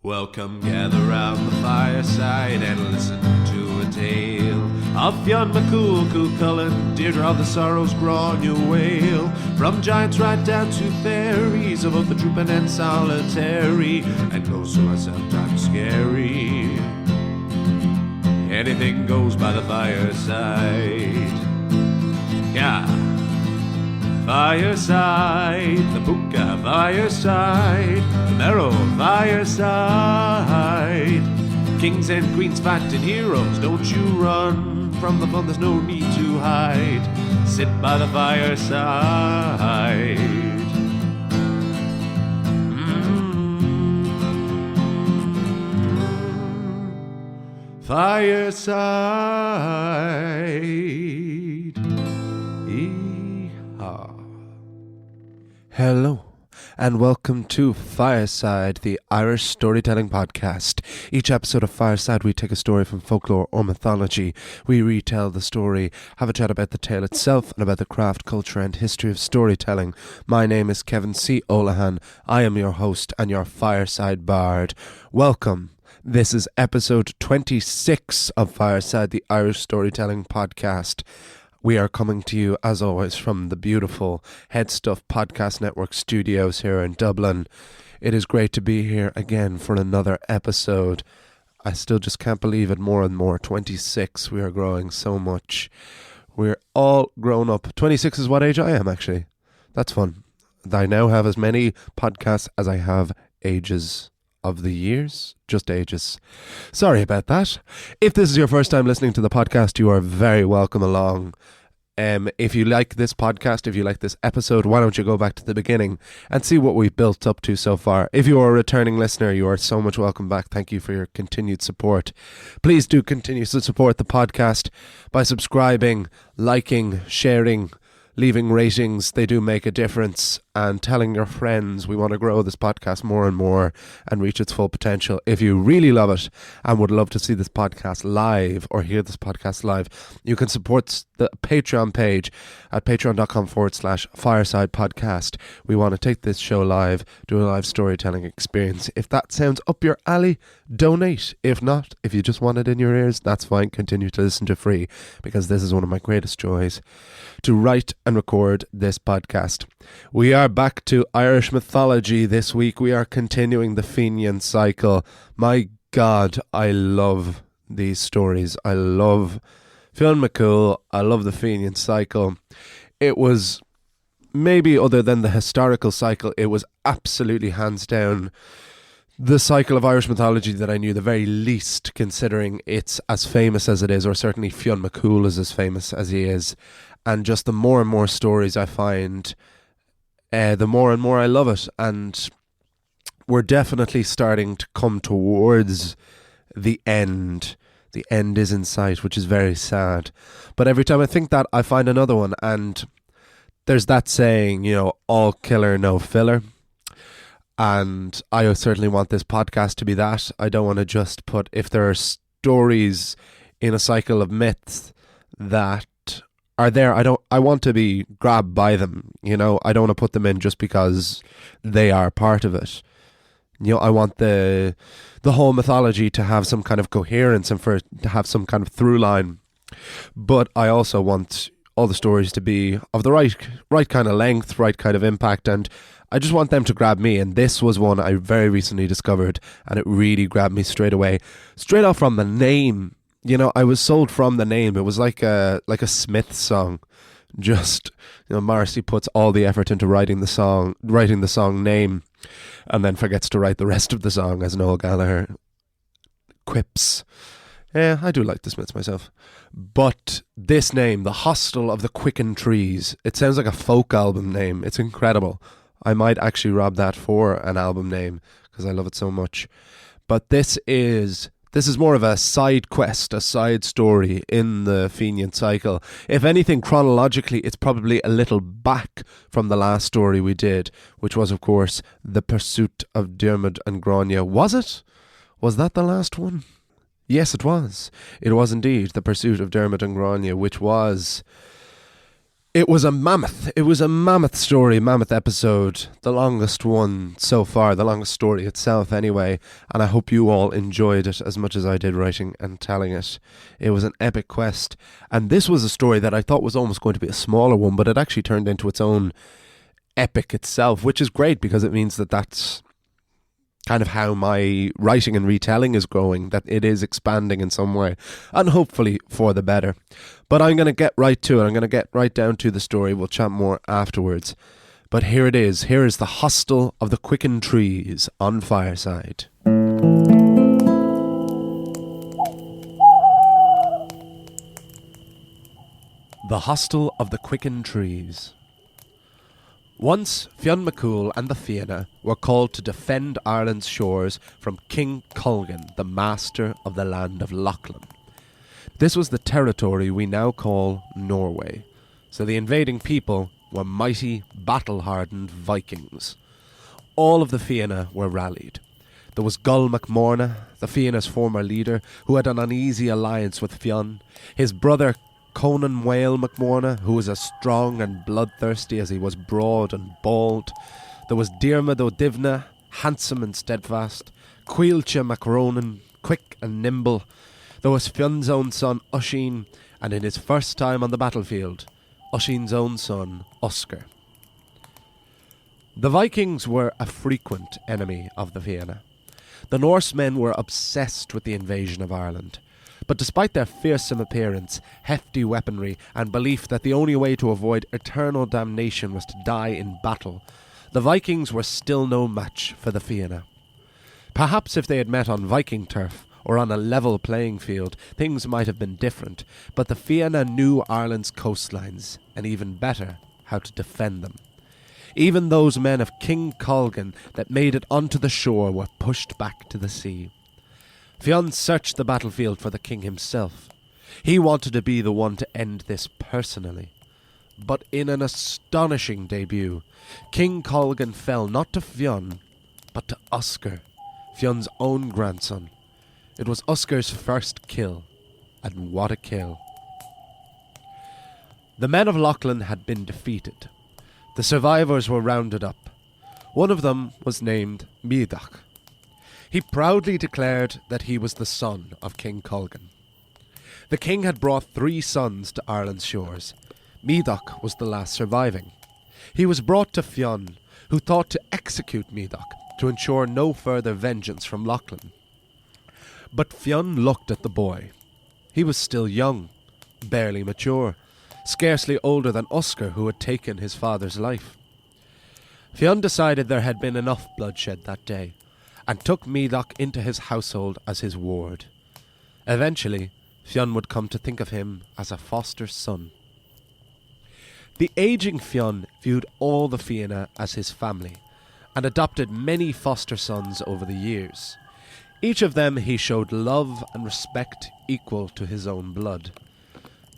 Welcome, gather round the fireside and listen to a tale of Fionn McCool, Cuchulainn, Deirdre of the Sorrows, Grania wail. From giants right down to fairies, of both the trooping and solitary, and those who are sometimes scary. Anything goes by the fireside. Yeah. Fireside, the Puka fireside, the Marrow fireside. Kings and queens fighting heroes, don't you run from the fun, there's no need to hide. Sit by the fireside. Fireside. Hello, and welcome to Fireside, the Irish storytelling podcast. Each episode of Fireside, we take a story from folklore or mythology. We retell the story, have a chat about the tale itself, and about the craft, culture, and history of storytelling. My name is Kevin C. Olahan. I am your host and your Fireside Bard. Welcome. This is episode 26 of Fireside, the Irish storytelling podcast. We are coming to you, as always, from the beautiful Headstuff Podcast Network studios here in Dublin. It is great to be here again for another episode. I still just can't believe it more and more. 26, we are growing so much. We're all grown up. 26 is what age I am, actually. That's fun. I now have as many podcasts as I have ages of the years, just ages. Sorry about that. If this is your first time listening to the podcast, you are very welcome along. If you like this podcast, if you like this episode, why don't you go back to the beginning and see what we've built up to so far. If you are a returning listener, you are so much welcome back. Thank you for your continued support. Please do continue to support the podcast by subscribing, liking, sharing, leaving ratings. They do make a difference, and telling your friends. We want to grow this podcast more and more and reach its full potential. If you really love it and would love to see this podcast live or hear this podcast live, you can support the Patreon page at patreon.com/fireside podcast. We want to take this show live, do a live storytelling experience. If that sounds up your alley, donate. If not, if you just want it in your ears, that's fine. Continue to listen to free, because this is one of my greatest joys, to write and record this podcast. We are back to Irish mythology this week. We are continuing the Fenian cycle. My God, I love these stories. I love Fionn McCool. I love the Fenian cycle. It was, maybe other than the historical cycle, it was absolutely hands down the cycle of Irish mythology that I knew the very least, considering it's as famous as it is, or certainly Fionn McCool is as famous as he is. And just the more and more stories I find, the more and more I love it. And we're definitely starting to come towards the end. The end is in sight, which is very sad. But every time I think that, I find another one. And there's that saying, you know, all killer, no filler. And I certainly want this podcast to be that. I don't want to just put, if there are stories in a cycle of myths that are there, I want to be grabbed by them, you know. I don't want to put them in just because they are part of it. You know, I want the whole mythology to have some kind of coherence and for it to have some kind of through line. But I also want all the stories to be of the right kind of length, right kind of impact, and I just want them to grab me. And this was one I very recently discovered, and it really grabbed me straight away, straight off from the name. You know, I was sold from the name. It was like a Smith song. Just, you know, Morrissey puts all the effort into writing the song name, and then forgets to write the rest of the song, as Noel Gallagher quips. Yeah, I do like the Smiths myself. But this name, the Hostel of the Quicken Trees, it sounds like a folk album name. It's incredible. I might actually rob that for an album name, because I love it so much. But this is more of a side quest, a side story in the Fenian cycle. If anything, chronologically, it's probably a little back from the last story we did, which was, of course, The Pursuit of Dermot and Grania. Was it? Was that the last one? Yes, it was. It was indeed The Pursuit of Dermot and Grania, which was It was a mammoth story, mammoth episode, the longest one so far, the longest story itself anyway, and I hope you all enjoyed it as much as I did writing and telling it. It was an epic quest, and this was a story that I thought was almost going to be a smaller one, but it actually turned into its own epic itself, which is great because it means that that's kind of how my writing and retelling is growing, that it is expanding in some way, and hopefully for the better. But I'm going to get right to it. I'm going to get right down to the story. We'll chat more afterwards. But here it is. Here is the Hostel of the Quicken Trees on Fireside. The Hostel of the Quicken Trees. Once, Fionn McCool and the Fianna were called to defend Ireland's shores from King Colgan, the master of the land of Lachlan. This was the territory we now call Norway, so the invading people were mighty, battle-hardened Vikings. All of the Fianna were rallied. There was Gull MacMorna, the Fianna's former leader, who had an uneasy alliance with Fionn, his brother Conan Whale MacMorna, who was as strong and bloodthirsty as he was broad and bald. There was Diarmid O'Divna, handsome and steadfast, Cuilcha MacRonan, quick and nimble. There was Fionn's own son, Oisin, and in his first time on the battlefield, Oisin's own son, Oscar. The Vikings were a frequent enemy of the Fianna. The Norsemen were obsessed with the invasion of Ireland. But despite their fearsome appearance, hefty weaponry, and belief that the only way to avoid eternal damnation was to die in battle, the Vikings were still no match for the Fianna. Perhaps if they had met on Viking turf, or on a level playing field, things might have been different, but the Fianna knew Ireland's coastlines, and even better, how to defend them. Even those men of King Colgan that made it onto the shore were pushed back to the sea. Fionn searched the battlefield for the king himself. He wanted to be the one to end this personally. But in an astonishing debut, King Colgan fell not to Fionn, but to Oscar, Fionn's own grandson. It was Oscar's first kill, and what a kill. The men of Lachlan had been defeated. The survivors were rounded up. One of them was named Midach. He proudly declared that he was the son of King Colgan. The king had brought 3 sons to Ireland's shores. Midach was the last surviving. He was brought to Fionn, who thought to execute Midach to ensure no further vengeance from Lachlan. But Fionn looked at the boy. He was still young, barely mature, scarcely older than Oscar, who had taken his father's life. Fionn decided there had been enough bloodshed that day, and took Midach into his household as his ward. Eventually, Fionn would come to think of him as a foster son. The ageing Fionn viewed all the Fianna as his family, and adopted many foster sons over the years. Each of them he showed love and respect equal to his own blood.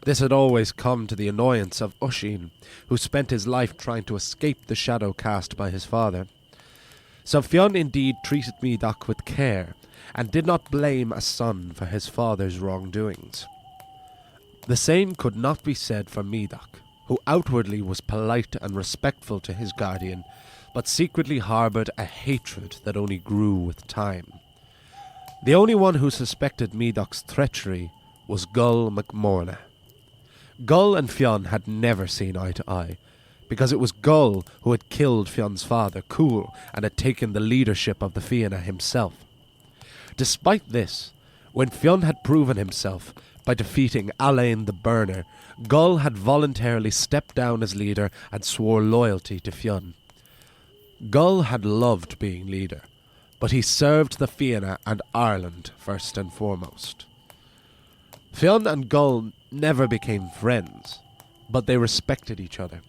This had always come to the annoyance of Oisin, who spent his life trying to escape the shadow cast by his father. So Fionn indeed treated Midach with care, and did not blame a son for his father's wrongdoings. The same could not be said for Midach, who outwardly was polite and respectful to his guardian, but secretly harboured a hatred that only grew with time. The only one who suspected Midach's treachery was Gull MacMorna. Gull and Fionn had never seen eye to eye, because it was Gull who had killed Fionn's father, Cúl, and had taken the leadership of the Fianna himself. Despite this, when Fionn had proven himself by defeating Alain the Burner, Gull had voluntarily stepped down as leader and swore loyalty to Fionn. Gull had loved being leader, but he served the Fianna and Ireland first and foremost. Fionn and Gull never became friends, but they respected each other.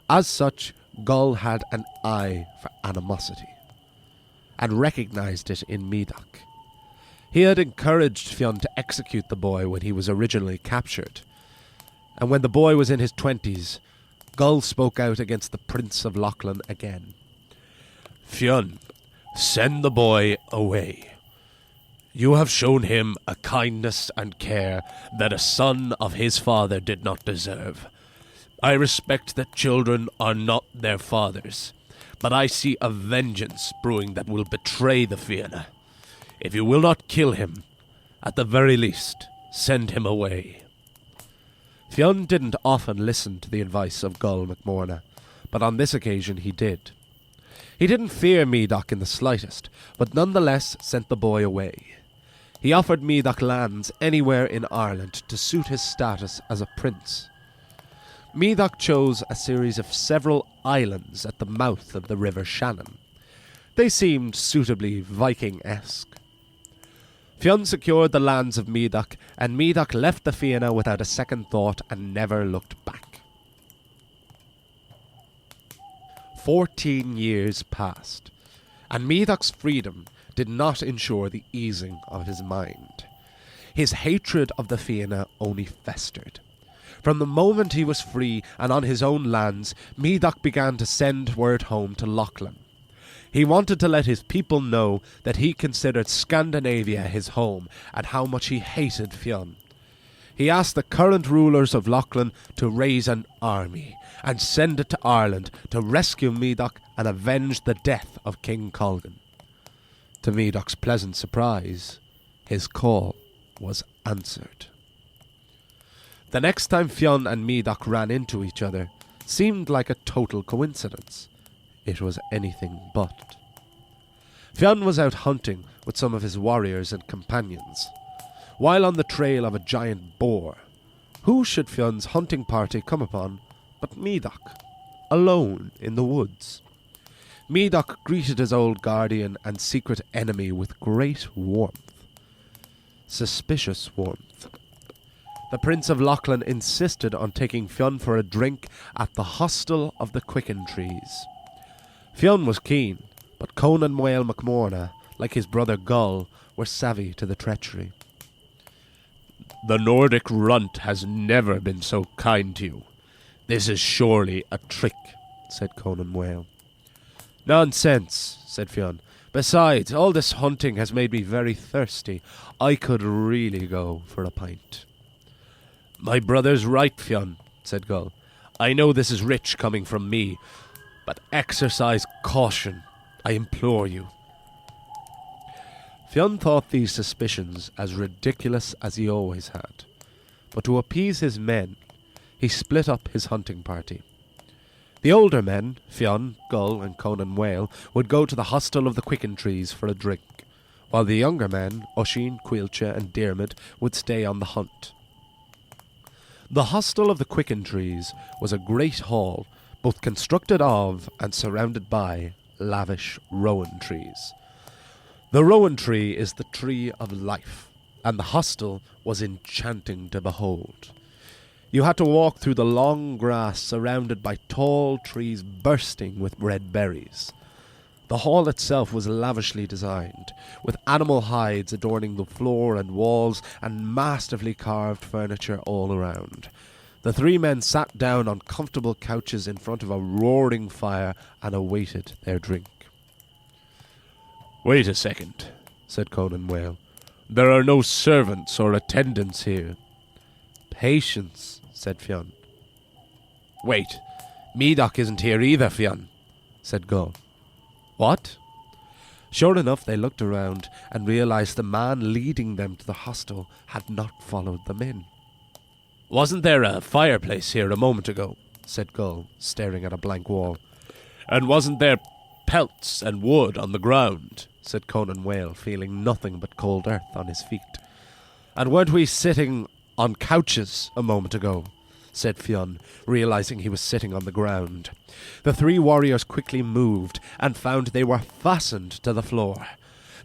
As such, Gull had an eye for animosity, and recognised it in Midach. He had encouraged Fionn to execute the boy when he was originally captured, and when the boy was in his 20s, Gull spoke out against the Prince of Lachlan again. "Fionn, send the boy away. You have shown him a kindness and care that a son of his father did not deserve. I respect that children are not their fathers, but I see a vengeance brewing that will betray the Fianna. If you will not kill him, at the very least, send him away." Fionn didn't often listen to the advice of Gull MacMorna, but on this occasion he did. He didn't fear Medoc in the slightest, but nonetheless sent the boy away. He offered Medoc lands anywhere in Ireland to suit his status as a prince. Medoc chose a series of several islands at the mouth of the River Shannon. They seemed suitably Viking-esque. Fionn secured the lands of Medoc, and Medoc left the Fianna without a second thought and never looked back. 14 years passed, and Medoc's freedom did not ensure the easing of his mind. His hatred of the Fianna only festered. From the moment he was free and on his own lands, Medoc began to send word home to Lachlan. He wanted to let his people know that he considered Scandinavia his home and how much he hated Fionn. He asked the current rulers of Lachlan to raise an army and send it to Ireland to rescue Medoc and avenge the death of King Colgan. To Medoc's pleasant surprise, his call was answered. The next time Fionn and Medoc ran into each other seemed like a total coincidence. It was anything but. Fionn was out hunting with some of his warriors and companions. While on the trail of a giant boar, who should Fionn's hunting party come upon but Medoc, alone in the woods? Medoc greeted his old guardian and secret enemy with great warmth. Suspicious warmth. The Prince of Lachlan insisted on taking Fionn for a drink at the Hostel of the Quicken Trees. Fionn was keen, but Conan Mael MacMorna, like his brother Gull, were savvy to the treachery. "The Nordic runt has never been so kind to you. This is surely a trick," said Conan Mael. "Nonsense," said Fionn. "Besides, all this hunting has made me very thirsty. I could really go for a pint." "My brother's right, Fionn," said Gull. "I know this is rich coming from me, but exercise caution, I implore you." Fionn thought these suspicions as ridiculous as he always had, but to appease his men, he split up his hunting party. The older men, Fionn, Gull, and Conan Mael, would go to the Hostel of the Quicken Trees for a drink, while the younger men, Oisin, Cuilche, and Diarmid, would stay on the hunt. The Hostel of the Quicken Trees was a great hall, both constructed of and surrounded by lavish rowan trees. The rowan tree is the tree of life, and the hostel was enchanting to behold. You had to walk through the long grass surrounded by tall trees bursting with red berries. The hall itself was lavishly designed, with animal hides adorning the floor and walls and masterfully carved furniture all around. The three men sat down on comfortable couches in front of a roaring fire and awaited their drink. "Wait a second," said Conan Mael. "There are no servants or attendants here." "Patience," said Fionn. "Wait, Medoc isn't here either, Fionn," said Gull. "What?" Sure enough, they looked around and realized the man leading them to the hostel had not followed them in. "Wasn't there a fireplace here a moment ago?" said Gull, staring at a blank wall. "And wasn't there pelts and wood on the ground?" said Conan Mael, feeling nothing but cold earth on his feet. "And weren't we sitting on couches a moment ago?" said Fionn, realizing he was sitting on the ground. The three warriors quickly moved and found they were fastened to the floor.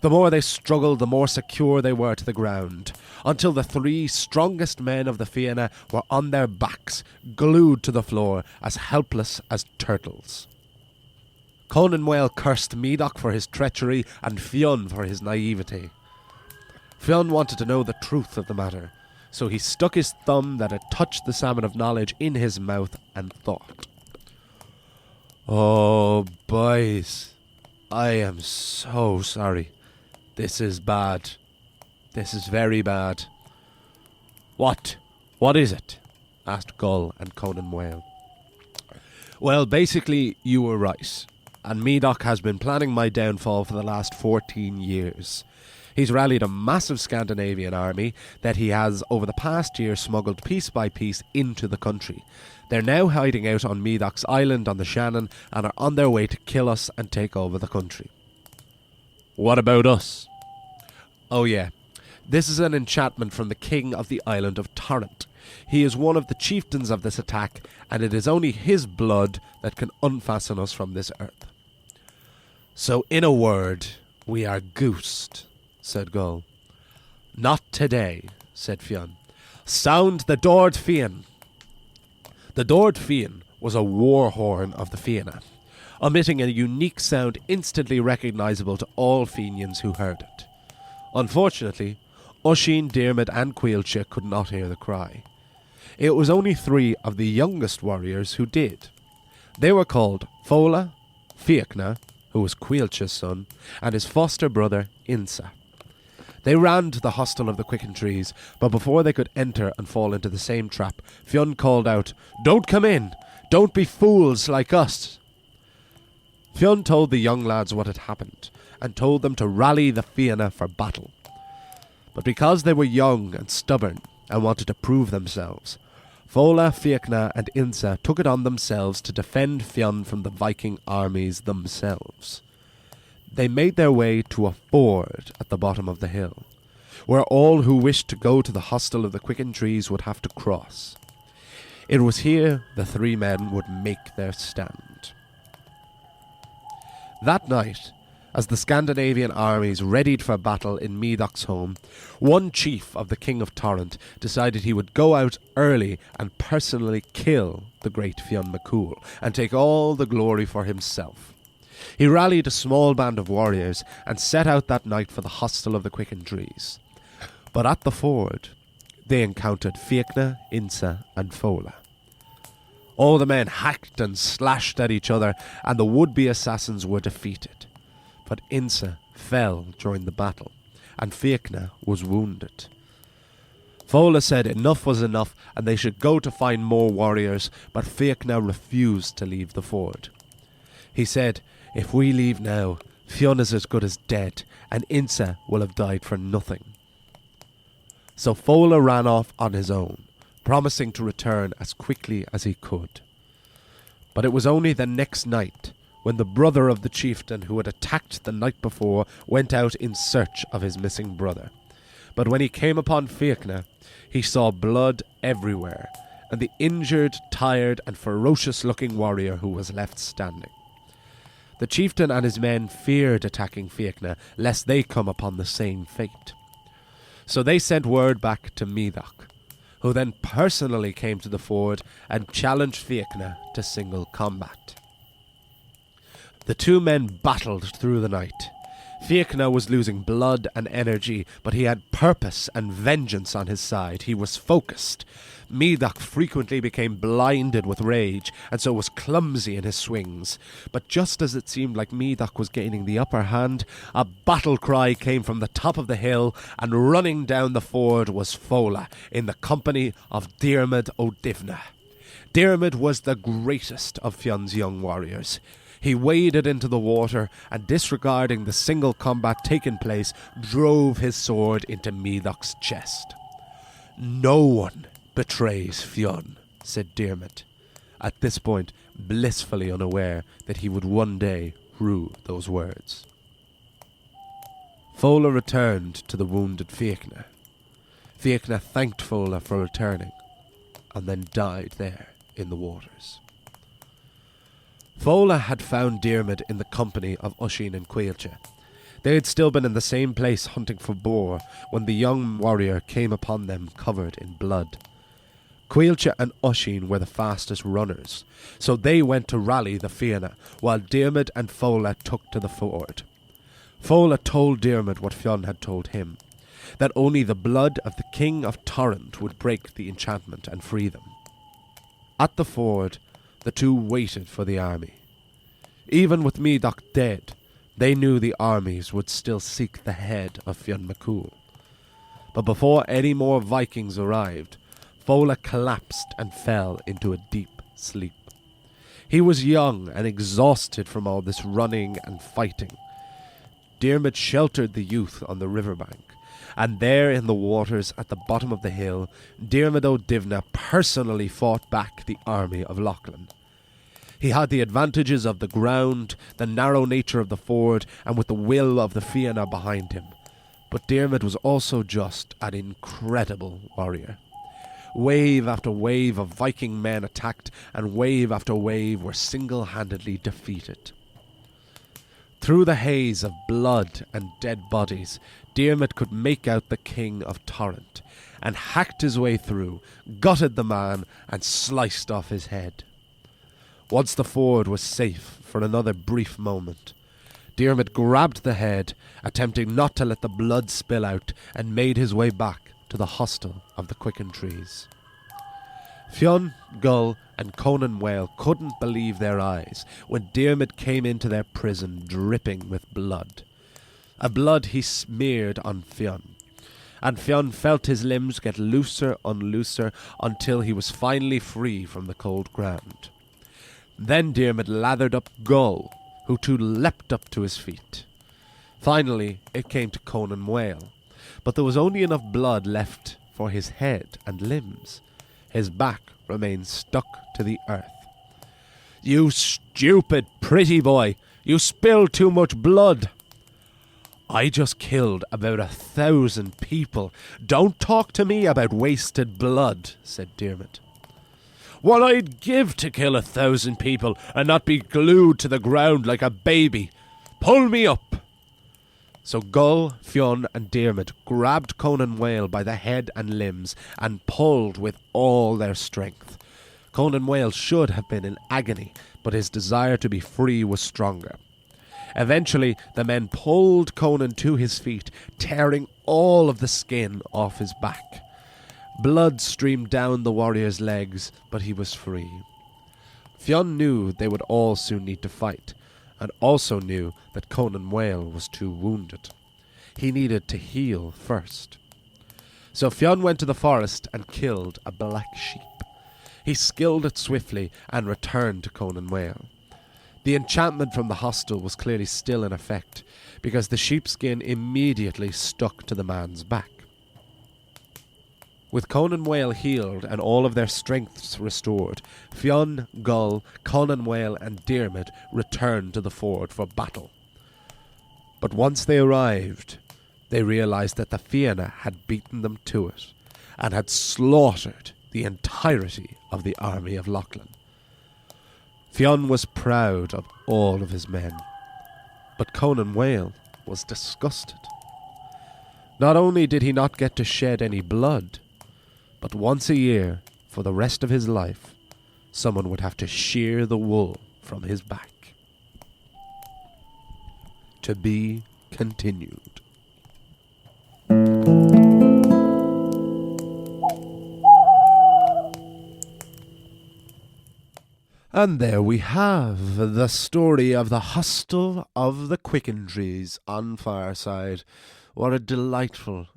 The more they struggled, the more secure they were to the ground, until the three strongest men of the Fianna were on their backs, glued to the floor, as helpless as turtles. Conan Mael cursed Medoc for his treachery and Fionn for his naivety. Fionn wanted to know the truth of the matter, so he stuck his thumb that had touched the salmon of knowledge in his mouth and thought. "Oh, boys, I am so sorry. This is bad. This is very bad." What? What is it?" asked Gull and Conan Mael. Well, basically, you were right. And Medoc has been planning my downfall for the last 14 years. He's rallied a massive Scandinavian army that he has, over the past year, smuggled piece by piece into the country. They're now hiding out on Medoc's island on the Shannon and are on their way to kill us and take over the country. What about us? Oh yeah, this is an enchantment from the king of the island of Torrent. He is one of the chieftains of this attack, and it is only his blood that can unfasten us from this earth. So in a word, we are goosed, said Gull. Not today, said Fionn. Sound the Dord Fiann. The Dord Fiann was a war horn of the Fianna, emitting a unique sound instantly recognisable to all Fenians who heard it. Unfortunately, Oisin, Diarmid and Caoilte could not hear the cry. It was only 3 of the youngest warriors who did. They were called Fola, Fiachna, who was Caoilte's son, and his foster brother Insa. They ran to the hostel of the Quicken trees, but before they could enter and fall into the same trap, Fionn called out, "Don't come in! Don't be fools like us!" Fionn told the young lads what had happened, and told them to rally the Fianna for battle. But because they were young and stubborn, and wanted to prove themselves, Fola, Fiachna and Insa took it on themselves to defend Fionn from the Viking armies themselves. They made their way to a ford at the bottom of the hill, where all who wished to go to the hostel of the Quicken trees would have to cross. It was here the 3 men would make their stand. That night, as the Scandinavian armies readied for battle in Medoc's home, one chief of the King of Torrent decided he would go out early and personally kill the great Fionn McCool and take all the glory for himself. He rallied a small band of warriors and set out that night for the hostel of the Quicken trees. But at the ford, they encountered Fiachna, Insa and Fola. All the men hacked and slashed at each other, and the would-be assassins were defeated. But Insa fell during the battle, and Fiachna was wounded. Fola said enough was enough, and they should go to find more warriors, but Fiachna refused to leave the ford. He said, "If we leave now, Fionn is as good as dead, and Insa will have died for nothing." So Fola ran off on his own, promising to return as quickly as he could. But it was only the next night, when the brother of the chieftain who had attacked the night before went out in search of his missing brother. But when he came upon Fiachna, he saw blood everywhere, and the injured, tired, and ferocious-looking warrior who was left standing. The chieftain and his men feared attacking Fiachna, lest they come upon the same fate. So they sent word back to Medoc, who then personally came to the ford and challenged Fiachna to single combat. The 2 men battled through the night. Fiachna was losing blood and energy, but he had purpose and vengeance on his side. He was focused. Medoc frequently became blinded with rage, and so was clumsy in his swings. But just as it seemed like Medoc was gaining the upper hand, a battle cry came from the top of the hill, and running down the ford was Fola, in the company of Diarmid O'Divna. Diarmid was the greatest of Fionn's young warriors. He waded into the water and, disregarding the single combat taking place, drove his sword into Medoc's chest. "No one betrays Fionn," said Diarmid, at this point blissfully unaware that he would one day rue those words. Fola returned to the wounded Fiachna. Fiachna thanked Fola for returning, and then died there in the waters. Fola had found Diarmid in the company of Oisin and Caoilte. They had still been in the same place hunting for boar when the young warrior came upon them covered in blood. Caoilte and Oisin were the fastest runners, so they went to rally the Fianna, while Diarmid and Fola took to the ford. Fola told Diarmid what Fionn had told him, that only the blood of the King of Torrent would break the enchantment and free them. At the ford, the 2 waited for the army. Even with Medoc dead, they knew the armies would still seek the head of Fionn McCool. But before any more Vikings arrived, Fola collapsed and fell into a deep sleep. He was young and exhausted from all this running and fighting. Diarmid sheltered the youth on the riverbank, and there in the waters at the bottom of the hill, Diarmid O'Divna personally fought back the army of Lochlan. He had the advantages of the ground, the narrow nature of the ford, and with the will of the Fianna behind him. But Diarmid was also just an incredible warrior. Wave after wave of Viking men attacked, and wave after wave were single-handedly defeated. Through the haze of blood and dead bodies, Diarmid could make out the king of Torrent, and hacked his way through, gutted the man, and sliced off his head. Once the ford was safe for another brief moment, Diarmid grabbed the head, attempting not to let the blood spill out, and made his way back to the hostel of the Quicken trees. Fionn, Gull, and Conan Whale couldn't believe their eyes when Diarmid came into their prison dripping with blood. A blood he smeared on Fionn, and Fionn felt his limbs get looser and looser until he was finally free from the cold ground. Then Diarmid lathered up Gull, who too leapt up to his feet. Finally, it came to Conan Whale, but there was only enough blood left for his head and limbs. His back remained stuck to the earth. "You stupid pretty boy! You spilled too much blood!" "I just killed about 1,000 people. Don't talk to me about wasted blood," said Diarmid. "What I'd give to kill 1,000 people and not be glued to the ground like a baby. Pull me up." So Gull, Fionn, and Diarmid grabbed Conan Whale by the head and limbs and pulled with all their strength. Conan Whale should have been in agony, but his desire to be free was stronger. Eventually, the men pulled Conan to his feet, tearing all of the skin off his back. Blood streamed down the warrior's legs, but he was free. Fionn knew they would all soon need to fight, and also knew that Conan Whale was too wounded. He needed to heal first. So Fionn went to the forest and killed a black sheep. He skilled it swiftly and returned to Conan Whale. The enchantment from the hostel was clearly still in effect, because the sheepskin immediately stuck to the man's back. With Conan Whale healed and all of their strengths restored, Fionn, Gull, Conan Whale and Diarmid returned to the ford for battle. But once they arrived, they realised that the Fianna had beaten them to it, and had slaughtered the entirety of the army of Lochlan. Fionn was proud of all of his men, but Conan Whale was disgusted. Not only did he not get to shed any blood, but once a year, for the rest of his life, someone would have to shear the wool from his back. To be continued. And there we have the story of the Hostel of the Quicken trees on Fireside. What a delightful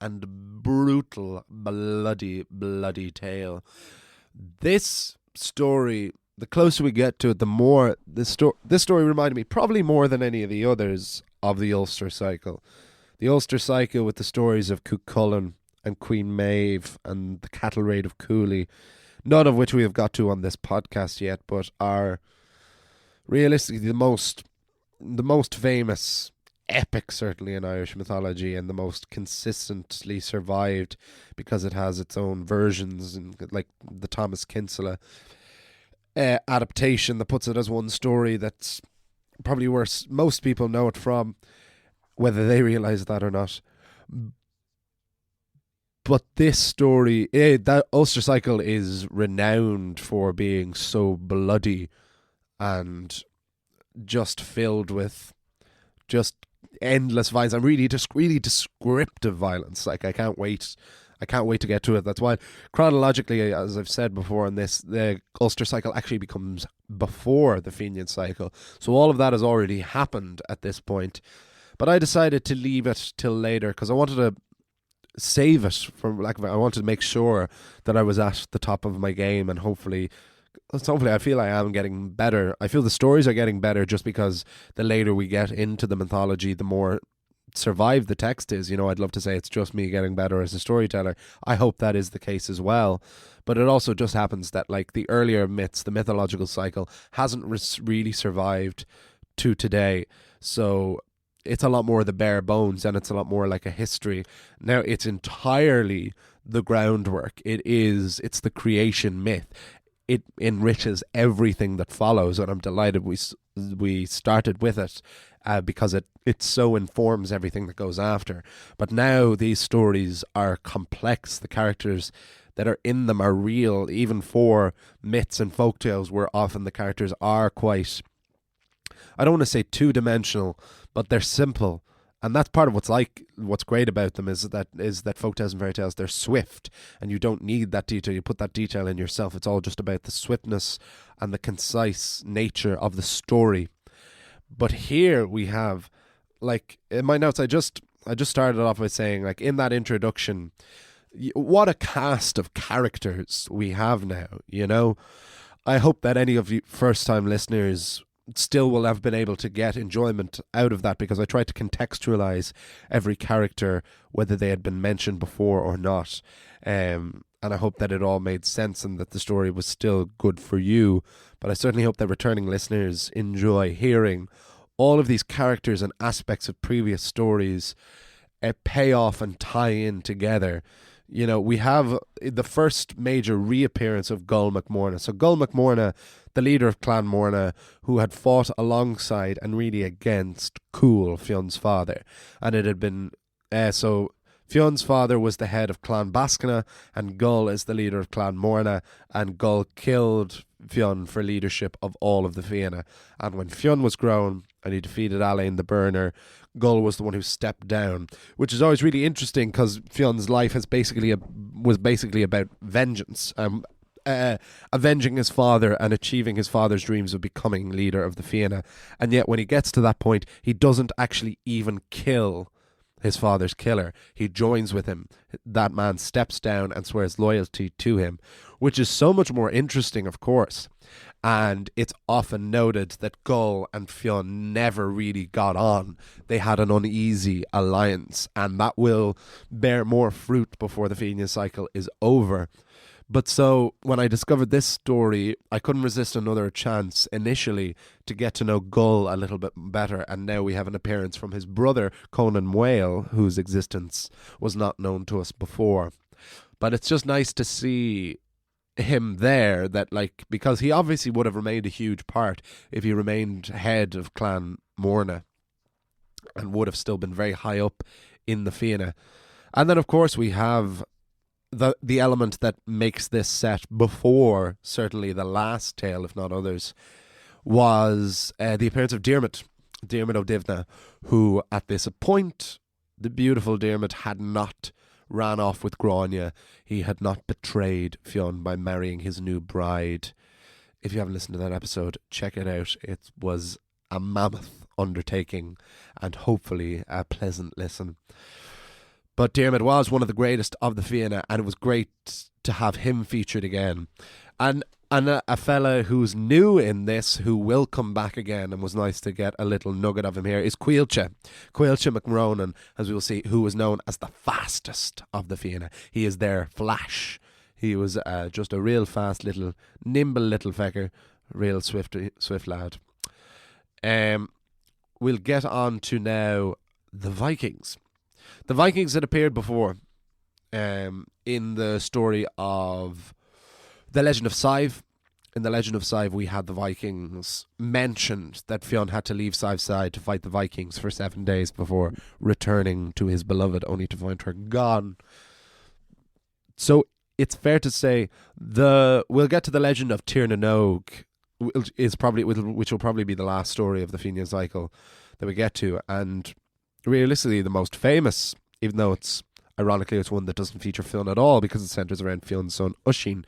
and brutal, bloody tale. This story, the closer we get to it, the more this story reminded me, probably more than any of the others, of the Ulster Cycle. The Ulster Cycle with the stories of Cuchulainn and Queen Maeve and the cattle raid of Cooley, none of which we have got to on this podcast yet, but are realistically the most famous epic, certainly in Irish mythology, and the most consistently survived because it has its own versions, and like the Thomas Kinsella adaptation that puts it as one story that's probably where most people know it from, whether they realise that or not. But this story, that Ulster Cycle is renowned for being so bloody and just filled with just endless violence and really descriptive violence. Like I can't wait to get to it. That's why chronologically, as I've said before in this, the Ulster Cycle actually becomes before the Fenian Cycle. So all of that has already happened at this point. But I decided to leave it till later because I wanted to save it from I wanted to make sure that I was at the top of my game and hopefully So hopefully I feel I am getting better. I feel the stories are getting better just because the later we get into the mythology, the more survived the text is. I'd love to say it's just me getting better as a storyteller. I hope that is the case as well. But it also just happens that like the earlier myths, the mythological cycle hasn't really survived to today. So it's a lot more the bare bones, and it's a lot more like a history. Now it's entirely the groundwork. It's the creation myth. It enriches everything that follows, and I'm delighted we started with it because it so informs everything that goes after. But now these stories are complex. The characters that are in them are real, even for myths and folktales where often the characters are quite, I don't want to say two-dimensional, but they're simple. And that's part of what's great about them is that folktales and fairy tales, they're swift, and you don't need that detail. You put that detail in yourself. It's all just about the swiftness and the concise nature of the story. But here we have, like, in my notes, I just started off by saying, like, in that introduction, what a cast of characters we have now, I hope that any of you first-time listeners still will have been able to get enjoyment out of that, because I tried to contextualize every character, whether they had been mentioned before or not. And I hope that it all made sense and that the story was still good for you. But I certainly hope that returning listeners enjoy hearing all of these characters and aspects of previous stories pay off and tie in together. We have the first major reappearance of Gull MacMorna. So Gull MacMorna, the leader of Clan Morna, who had fought alongside and really against Cúil, Fionn's father. And it had been... so Fionn's father was the head of Clan Bascana, and Gull is the leader of Clan Morna, and Gull killed Fionn for leadership of all of the Fianna. And when Fionn was grown and he defeated Alain the Burner, Gull was the one who stepped down, which is always really interesting because Fionn's life was basically about vengeance, avenging his father and achieving his father's dreams of becoming leader of the Fianna. And yet when he gets to that point, he doesn't actually even kill his father's killer. He joins with him. That man steps down and swears loyalty to him, which is so much more interesting, of course. And it's often noted that Gull and Fionn never really got on. They had an uneasy alliance, and that will bear more fruit before the Fianna cycle is over. But so, when I discovered this story, I couldn't resist another chance initially to get to know Gull a little bit better, and now we have an appearance from his brother, Conan Whale, whose existence was not known to us before. But it's just nice to see him there, that like, because he obviously would have remained a huge part if he remained head of Clan Morna and would have still been very high up in the Fianna. And then of course we have the element that makes this set before certainly the last tale, if not others, was the appearance of Diarmid O'Divna, who at this point, the beautiful Diarmid had not ran off with Grania. He had not betrayed Fionn by marrying his new bride. If you haven't listened to that episode, check it out. It was a mammoth undertaking and hopefully a pleasant listen. But Diarmid was one of the greatest of the Fianna, and it was great to have him featured again. And a fella who's new in this, who will come back again, and was nice to get a little nugget of him here, is Cuilche McRonan, as we will see, who was known as the fastest of the Fianna. He is their Flash. He was just a real fast little, nimble little fecker, real swift lad. We'll get on to now the Vikings. The Vikings had appeared before in the story of The Legend of Scythe. In The Legend of Scythe, we had the Vikings mentioned that Fionn had to leave Scythe's side to fight the Vikings for 7 days before returning to his beloved, only to find her gone. So it's fair to say we'll get to the Legend of Tir na Nog, which will probably be the last story of the Fianna cycle that we get to, and realistically the most famous, even though it's one that doesn't feature Fionn at all because it centres around Fionn's son Uiscin.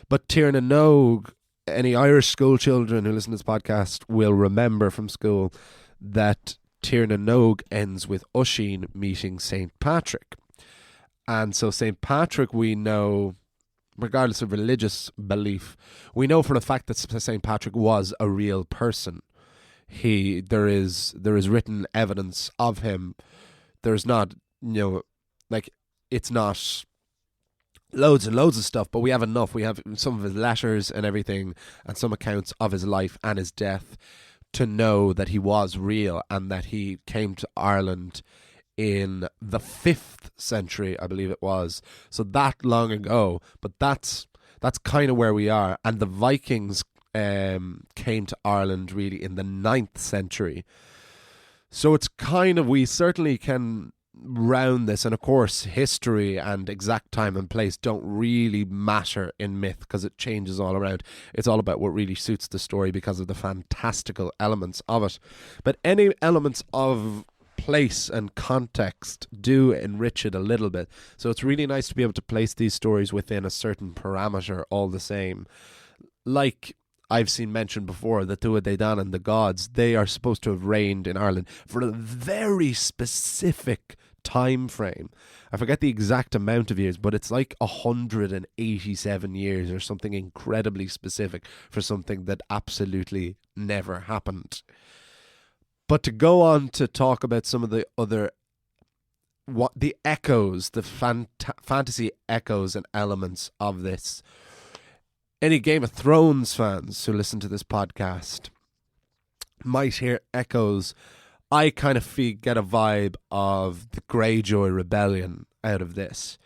But Tir na Nog, any Irish school children who listen to this podcast will remember from school that Tir na Nog ends with Uiscin meeting St. Patrick. And so St. Patrick, we know, regardless of religious belief, we know for a fact that St. Patrick was a real person. There is written evidence of him. There's not, it's not loads and loads of stuff, but we have enough. We have some of his letters and everything, and some accounts of his life and his death to know that he was real and that he came to Ireland in the 5th century, I believe it was. So that long ago, but that's kind of where we are. And the Vikings came to Ireland really in the 9th century. So it's kind of, we certainly can round this, and of course history and exact time and place don't really matter in myth because it changes all around. It's all about what really suits the story because of the fantastical elements of it. But any elements of place and context do enrich it a little bit. So it's really nice to be able to place these stories within a certain parameter all the same. Like I've seen mentioned before, the Tuatha Dé Danann, the gods, they are supposed to have reigned in Ireland for a very specific time frame. I forget the exact amount of years, but it's like 187 years or something incredibly specific for something that absolutely never happened. But to go on to talk about some of the other, what the echoes, the fantasy echoes and elements of this. Any Game of Thrones fans who listen to this podcast might hear echoes. I kind of get a vibe of the Greyjoy rebellion out of this.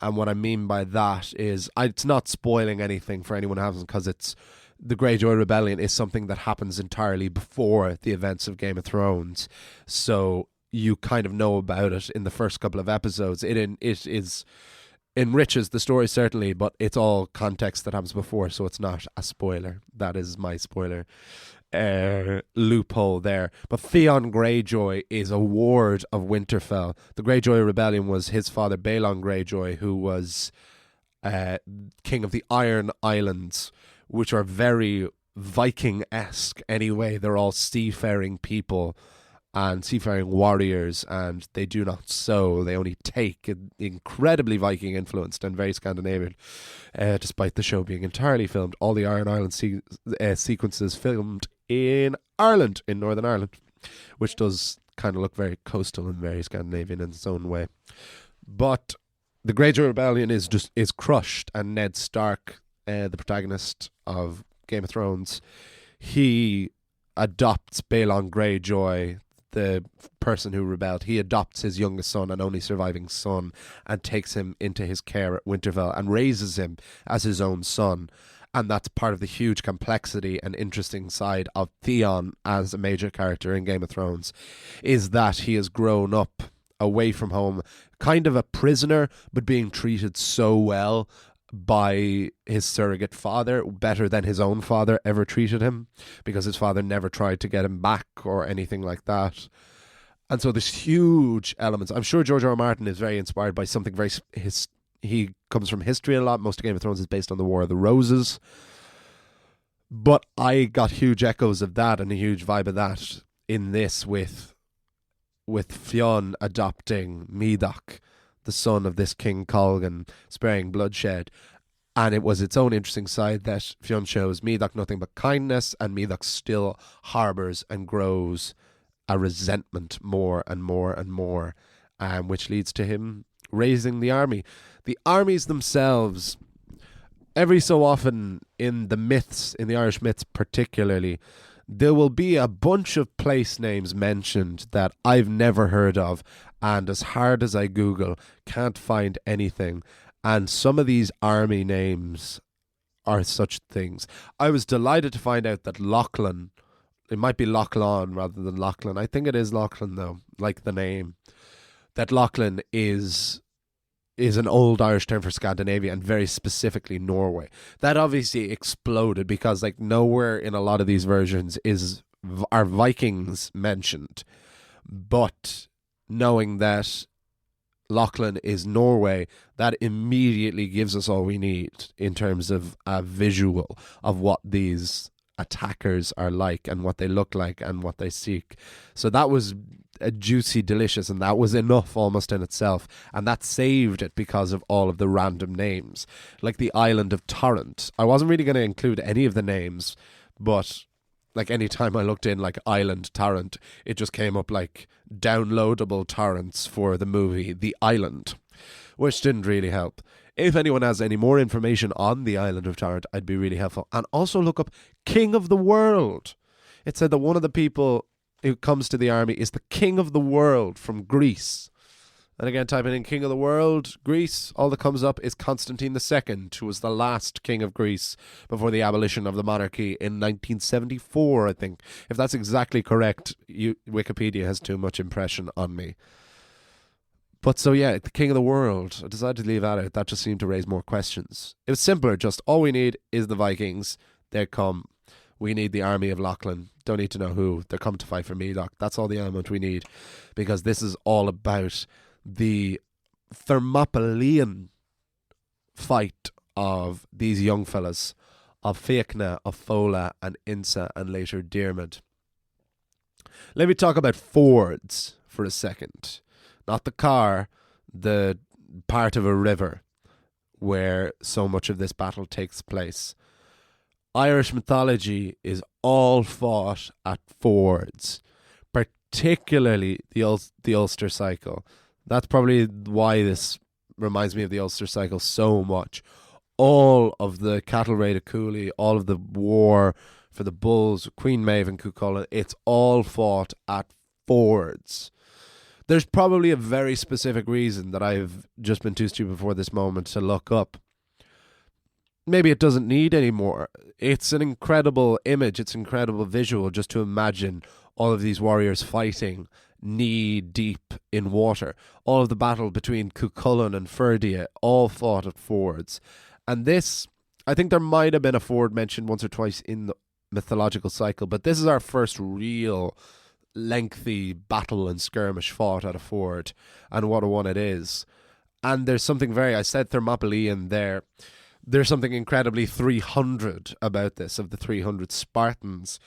And what I mean by that is, it's not spoiling anything for anyone who hasn't, because it's the Greyjoy rebellion is something that happens entirely before the events of Game of Thrones. So you kind of know about it in the first couple of episodes. It enriches the story, certainly, but it's all context that happens before, so it's not a spoiler. That is my spoiler loophole there. But Theon Greyjoy is a ward of Winterfell. The Greyjoy rebellion was his father, Balon Greyjoy, who was king of the Iron Islands, which are very Viking-esque anyway. They're all seafaring people and seafaring warriors, and they do not sow, they only take. Incredibly Viking influenced and very Scandinavian, despite the show being entirely filmed, all the Iron Island sequences filmed in Ireland, in Northern Ireland, which does kind of look very coastal and very Scandinavian in its own way. But the Greyjoy rebellion is crushed, and Ned Stark, the protagonist of Game of Thrones, he adopts Balon Greyjoy, the person who rebelled. He adopts his youngest son and only surviving son and takes him into his care at Winterfell and raises him as his own son. And that's part of the huge complexity and interesting side of Theon as a major character in Game of Thrones, is that he has grown up away from home, kind of a prisoner, but being treated so well by his surrogate father, better than his own father ever treated him, because his father never tried to get him back or anything like that. And so there's huge elements. I'm sure George R. R. Martin is very inspired by something very he comes from history a lot. Most of Game of Thrones is based on the War of the Roses, but I got huge echoes of that and a huge vibe of that in this, with Fionn adopting Medoc, the son of this King Colgan, sparing bloodshed. And it was its own interesting side that Fionn shows Medoc nothing but kindness, and Medoc still harbours and grows a resentment more and more and more, which leads to him raising the army. The armies themselves, every so often in the myths, in the Irish myths particularly, there will be a bunch of place names mentioned that I've never heard of, and as hard as I Google, can't find anything. And some of these army names are such things. I was delighted to find out that Lochlan, it might be Lochlan rather than Lochlan. I think it is Lochlan though, like the name. That Lochlan is an old Irish term for Scandinavia, and very specifically Norway. That obviously exploded because like nowhere in a lot of these versions are Vikings mentioned. But knowing that Lochlan is Norway, that immediately gives us all we need in terms of a visual of what these attackers are like and what they look like and what they seek. So that was a juicy delicious, and that was enough almost in itself, and that saved it because of all of the random names, like the island of Torrent. I wasn't really going to include any of the names, but like any time I looked in like island torrent, it just came up like downloadable torrents for the movie The Island, which didn't really help. If anyone has any more information on the island of Torrent, I'd be really helpful. And also look up King of the World. It said that one of the people who comes to the army is the King of the World from Greece. And again, typing in King of the World, Greece, all that comes up is Constantine II, who was the last king of Greece before the abolition of the monarchy in 1974, I think. If that's exactly correct, Wikipedia has too much impression on me. But so yeah, the King of the World, I decided to leave that out. That just seemed to raise more questions. It was simpler, just all we need is the Vikings. They come. We need the army of Lachlan. Don't need to know who. They're coming to fight for me, Doc. That's all the element we need. Because this is all about the Thermopylaean fight of these young fellas, of Fiachna, of Fola, and Insa, and later Diarmid. Let me talk about fords for a second. Not the car, the part of a river where so much of this battle takes place. Irish mythology is all fought at fords, particularly the Ulster cycle. That's probably why this reminds me of the Ulster cycle so much. All of the cattle raid of Cooley, all of the war for the bulls, Queen Maeve and Cuchulainn, it's all fought at fords. There's probably a very specific reason that I've just been too stupid for this moment to look up. Maybe it doesn't need any more. It's an incredible image. It's an incredible visual just to imagine all of these warriors fighting knee deep in water. All of the battle between Cuchulainn and Ferdia, all fought at fords. And this, I think there might have been a ford mentioned once or twice in the mythological cycle, but this is our first real lengthy battle and skirmish fought at a ford, and what a one it is. And there's something I said Thermopylaean there. There's something incredibly 300 about this, of the 300 Spartans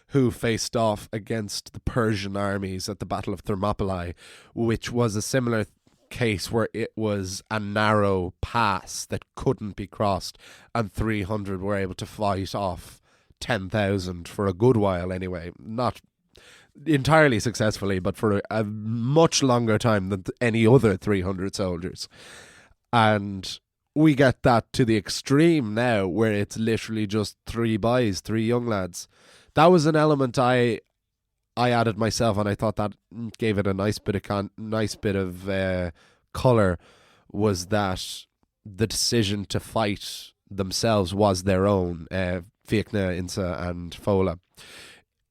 who faced off against the Persian armies at the Battle of Thermopylae, which was a similar case where it was a narrow pass that couldn't be crossed, and 300 were able to fight off 10,000 for a good while anyway. Not entirely successfully, but for a much longer time than any other 300 soldiers. And we get that to the extreme now, where it's literally just three young lads. That was an element I added myself, and I thought that gave it a nice bit of color. Was that the decision to fight themselves was their own, Fiachna, Insa, and Fola.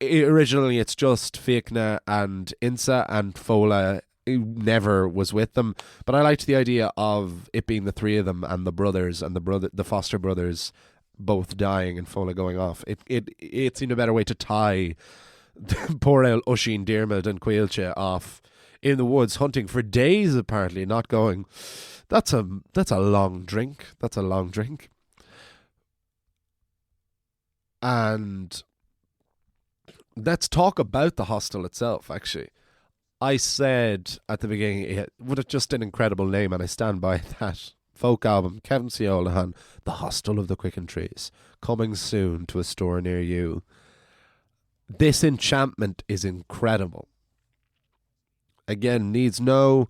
Originally, it's just Fiachna and Insa, and Fola never was with them. But I liked the idea of it being the three of them and the brothers and the foster brothers both dying and Fola going off. It seemed a better way to tie poor old Oisin, Diarmid and Caoilte off in the woods hunting for days, apparently, not going. That's a long drink. That's a long drink. And let's talk about the hostel itself, actually. I said at the beginning, it was just an incredible name, and I stand by that. Folk album, Kevin C. O'Lahan, The Hostel of the Quicken Trees, coming soon to a store near you. This enchantment is incredible. Again, needs no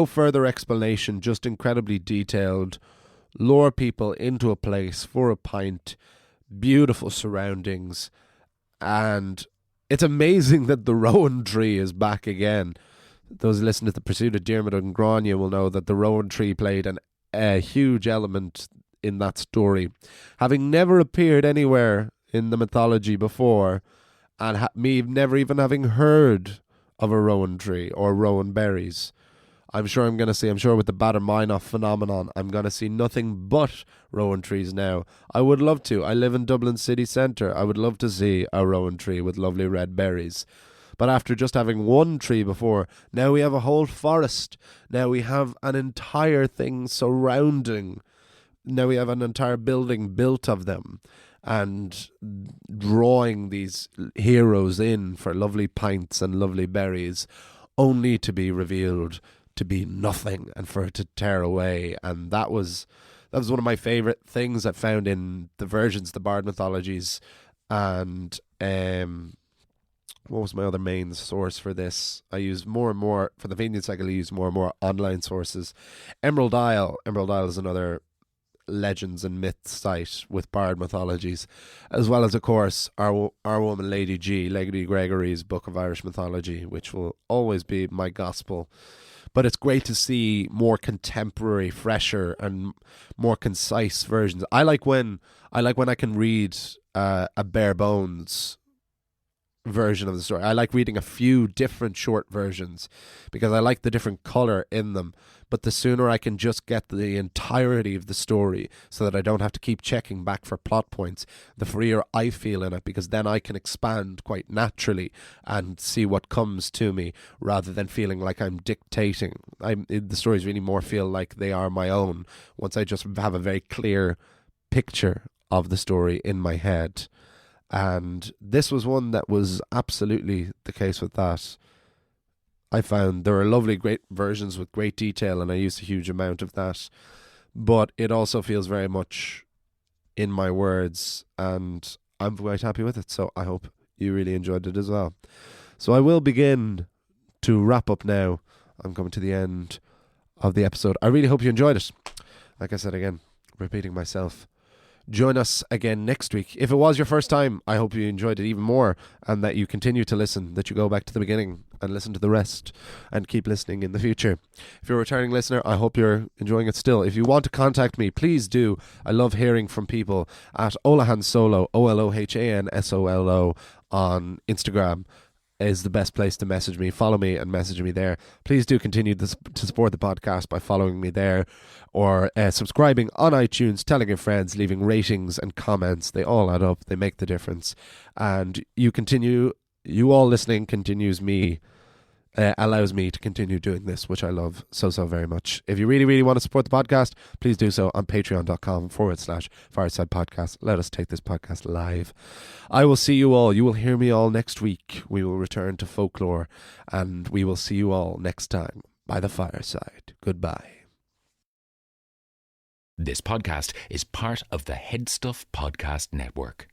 further explanation, just incredibly detailed. Lure people into a place for a pint, beautiful surroundings, and it's amazing that the rowan tree is back again. Those who listen to The Pursuit of Diarmid and Grania will know that the rowan tree played a huge element in that story, having never appeared anywhere in the mythology before, and me never even having heard of a rowan tree or rowan berries. I'm sure with the Ballyminoff phenomenon, I'm going to see nothing but rowan trees now. I would love to. I live in Dublin city centre. I would love to see a rowan tree with lovely red berries. But after just having one tree before, now we have a whole forest. Now we have an entire thing surrounding. Now we have an entire building built of them. and drawing these heroes in for lovely pints and lovely berries, only to be revealed to be nothing and for it to tear away. And that was one of my favourite things I found in the versions, the Bard mythologies. And what was my other main source for this? I use more and more, for the Vineyard Cycle, I use more and more online sources. Emerald Isle is another legends and myths site with Bard mythologies, as well as, of course, our woman Lady Gregory's Book of Irish Mythology, which will always be my gospel. But it's great to see more contemporary, fresher, and more concise versions. I like when I can read a bare bones version of the story. I like reading a few different short versions because I like the different color in them. But the sooner I can just get the entirety of the story so that I don't have to keep checking back for plot points, the freer I feel in it, because then I can expand quite naturally and see what comes to me rather than feeling like I'm dictating. The stories really more feel like they are my own once I just have a very clear picture of the story in my head. And this was one that was absolutely the case with that. I found there are lovely, great versions with great detail, and I used a huge amount of that. But it also feels very much in my words, and I'm quite happy with it. So I hope you really enjoyed it as well. So I will begin to wrap up now. I'm coming to the end of the episode. I really hope you enjoyed it. Like I said again, repeating myself. Join us again next week. If it was your first time, I hope you enjoyed it even more and that you continue to listen, that you go back to the beginning and listen to the rest and keep listening in the future. If you're a returning listener, I hope you're enjoying it still. If you want to contact me, please do. I love hearing from people at Olohansolo, OLOHANSOLO on Instagram is the best place to message me. Follow me and message me there. Please do continue to support the podcast by following me there or subscribing on iTunes, telling your friends, leaving ratings and comments. They all add up. They make the difference. And you all listening continues me, allows me to continue doing this, which I love so very much. If you really, really want to support the podcast, please do so on patreon.com/Fireside Podcast. Let us take this podcast live. I will see you all. You will hear me all next week. We will return to folklore, and we will see you all next time by the fireside. Goodbye. This podcast is part of the Headstuff Podcast Network.